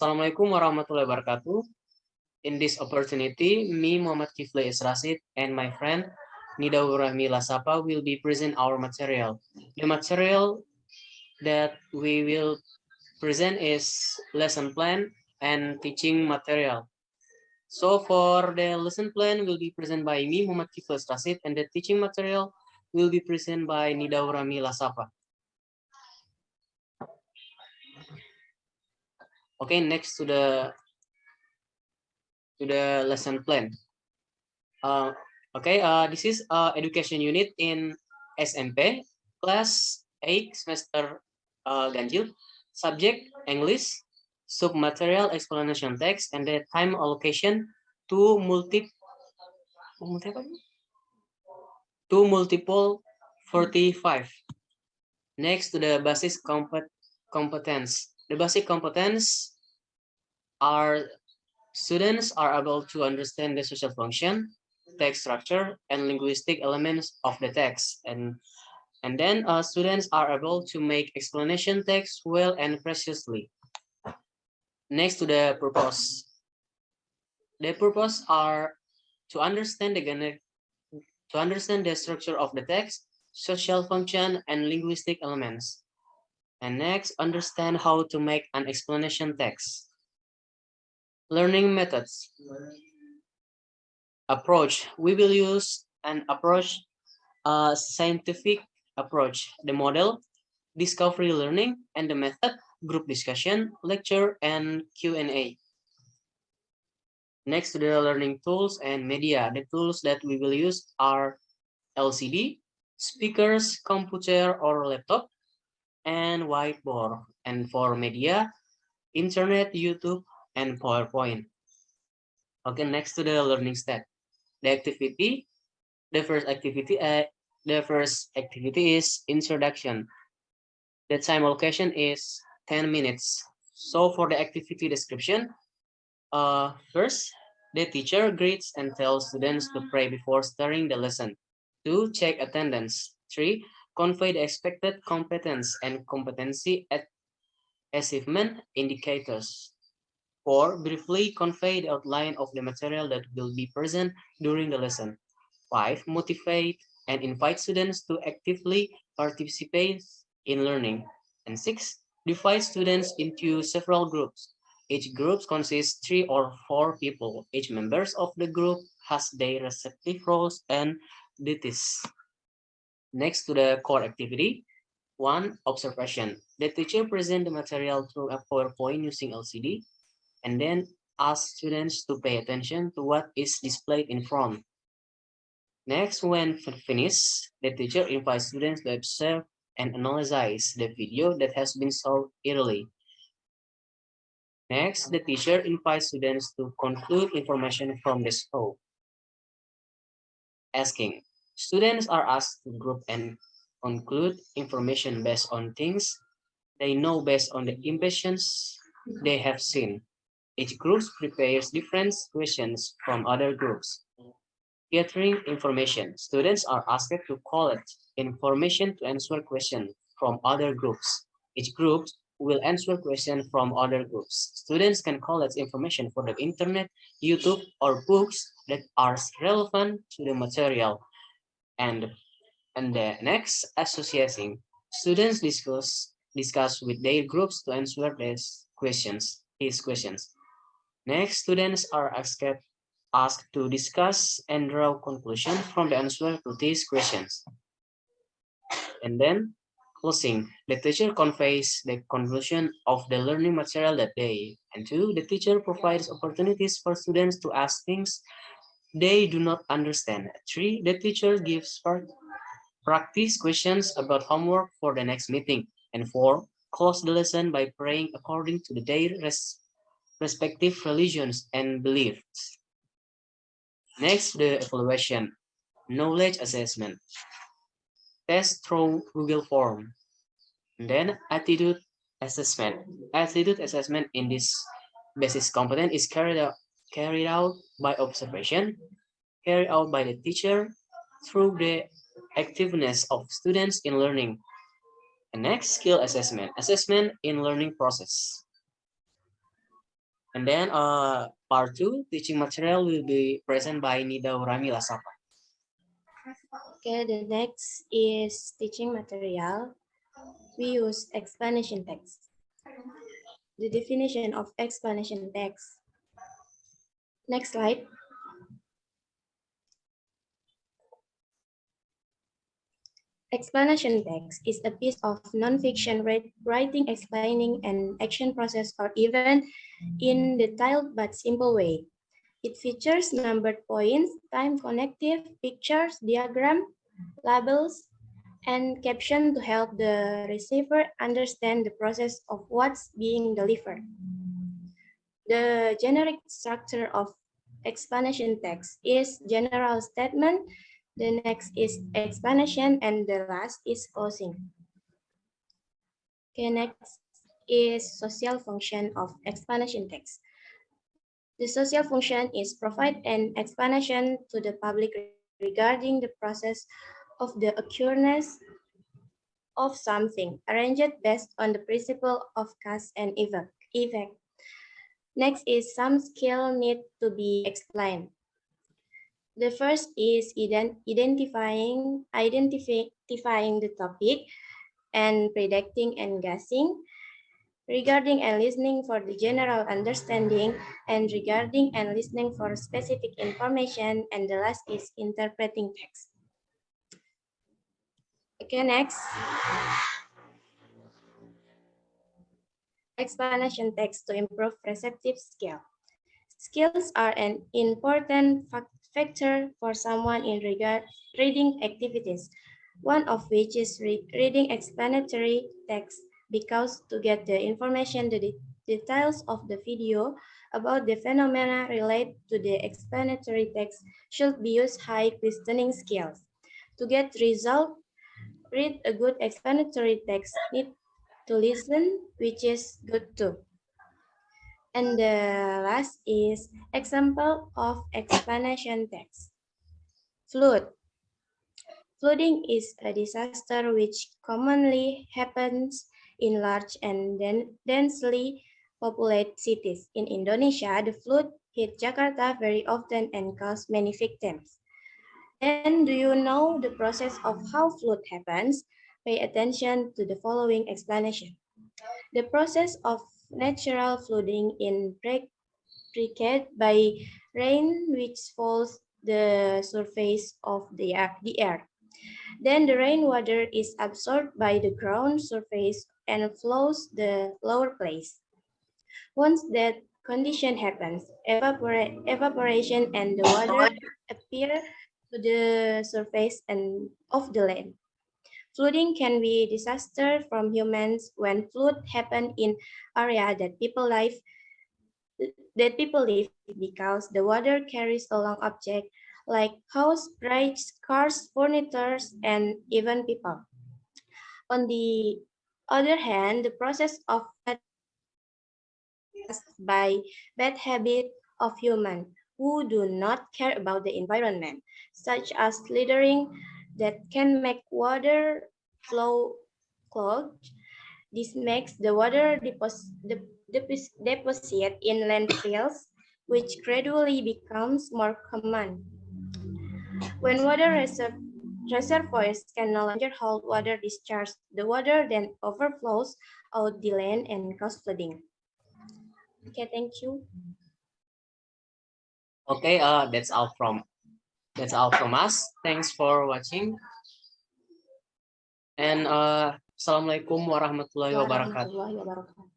Assalamualaikum warahmatullahi wabarakatuh. In this opportunity, me, Muhammad Kifly S. Rasyid, and my friend Nidaurahmi Lasapa will be present our material. The material that we will present is lesson plan and teaching material. So for the lesson plan will be presented by me, Muhammad Kifly S. Rasyid, and the teaching material will be presented by Nidaurahmi Lasapa. Okay, next to the lesson plan. This is education unit in SMP, class 8, semester ganjil, subject English, submaterial explanation text, and the time allocation to multiple 45. Next to the basic competence. The basic competence are students are able to understand the social function, text structure, and linguistic elements of the text. And then students are able to make explanation text well and precisely. Next to the purpose. The purpose are to understand the structure of the text, social function, and linguistic elements. And next, understand how to make an explanation text. Learning methods. Approach. We will use an approach, a scientific approach, the model, discovery learning, and the method, group discussion, lecture, and Q&A. Next to the learning tools and media, the tools that we will use are LCD, speakers, computer or laptop, and whiteboard. And for media, internet, YouTube, and PowerPoint. Okay, next to the learning step. The activity, the first activity is introduction. The time allocation is 10 minutes. So for the activity description, first, the teacher greets and tells students to pray before starting the lesson. 2, check attendance. 3, convey the expected competence and competency at achievement indicators. 4, briefly convey the outline of the material that will be present during the lesson. 5, motivate and invite students to actively participate in learning. And 6, divide students into several groups. Each group consists 3 or 4 people. Each members of the group has their respective roles and duties. Next to the core activity. 1, observation. The teacher presents the material through a PowerPoint using LCD, and then ask students to pay attention to what is displayed in front. Next, when finished, the teacher invites students to observe and analyze the video that has been shown early. Next, the teacher invites students to conclude information from the show. Asking. Students are asked to group and conclude information based on things they know based on the impressions they have seen. Each group prepares different questions from other groups. Gathering information. Students are asked to collect information to answer questions from other groups. Each group will answer questions from other groups. Students can collect information from the internet, YouTube, or books that are relevant to the material. And the next, associating. Students discuss with their groups to answer these questions. Next, students are asked to discuss and draw conclusions from the answer to these questions. And then, closing. The teacher conveys the conclusion of the learning material that day. And 2, the teacher provides opportunities for students to ask things they do not understand. 3, the teacher gives practice questions about homework for the next meeting. And 4, close the lesson by praying according to their respective religions and beliefs. Next, the evaluation, knowledge assessment, test through Google Form. And then attitude assessment. Attitude assessment in this basic component is carried out by observation, carried out by the teacher through the activeness of students in learning. And next, skill assessment, assessment in learning process. And then part 2, teaching material will be present by Nidaurahmi Lasapa. Okay, the next is teaching material. We use explanation text. The definition of explanation text. Next slide. Explanation text is a piece of non-fiction writing explaining an action process or event in detailed but simple way. It features numbered points, time connective, pictures, diagram, labels, and caption to help the receiver understand the process of what's being delivered. The generic structure of explanation text is general statement, the next is explanation, and the last is closing. Okay, next is social function of explanation text. The social function is provide an explanation to the public regarding the process of the occurrence of something, arranged based on the principle of cause and effect. Next is some skill need to be explained. The first is identifying the topic and predicting and guessing, regarding and listening for the general understanding, and regarding and listening for specific information, and the last is interpreting text. Okay, next. Explanation text to improve receptive skill. Skills are an important factor for someone in regard reading activities, one of which is reading explanatory text, because to get the information, the details of the video about the phenomena related to the explanatory text should be used high listening skills. To get result, read a good explanatory text, need to listen, which is good too. And the last is example of explanation text. Flood. Flooding is a disaster which commonly happens in large and densely populated cities. In Indonesia, the flood hit Jakarta very often and caused many victims. Then, do you know the process of how flood happens? Pay attention to the following explanation. The process of natural flooding in preceded by rain which falls the surface of the air. Then the rainwater is absorbed by the ground surface and flows the lower place. Once that condition happens, evaporation and the water appear to the surface and of the land. Flooding can be disaster from humans when flood happen in area that people live because the water carries along objects like house, bridges, cars, furniture, and even people. On the other hand, the process of caused by bad habit of humans who do not care about the environment, such as littering that can make water flow clogged. This makes the water deposit in landfills, which gradually becomes more common. When reservoirs can no longer hold water discharge, the water then overflows out the land and cause flooding. Okay, thank you. Okay, that's all from us. Thanks for watching. And assalamualaikum warahmatullahi wabarakatuh. Warahmatullahi wabarakatuh.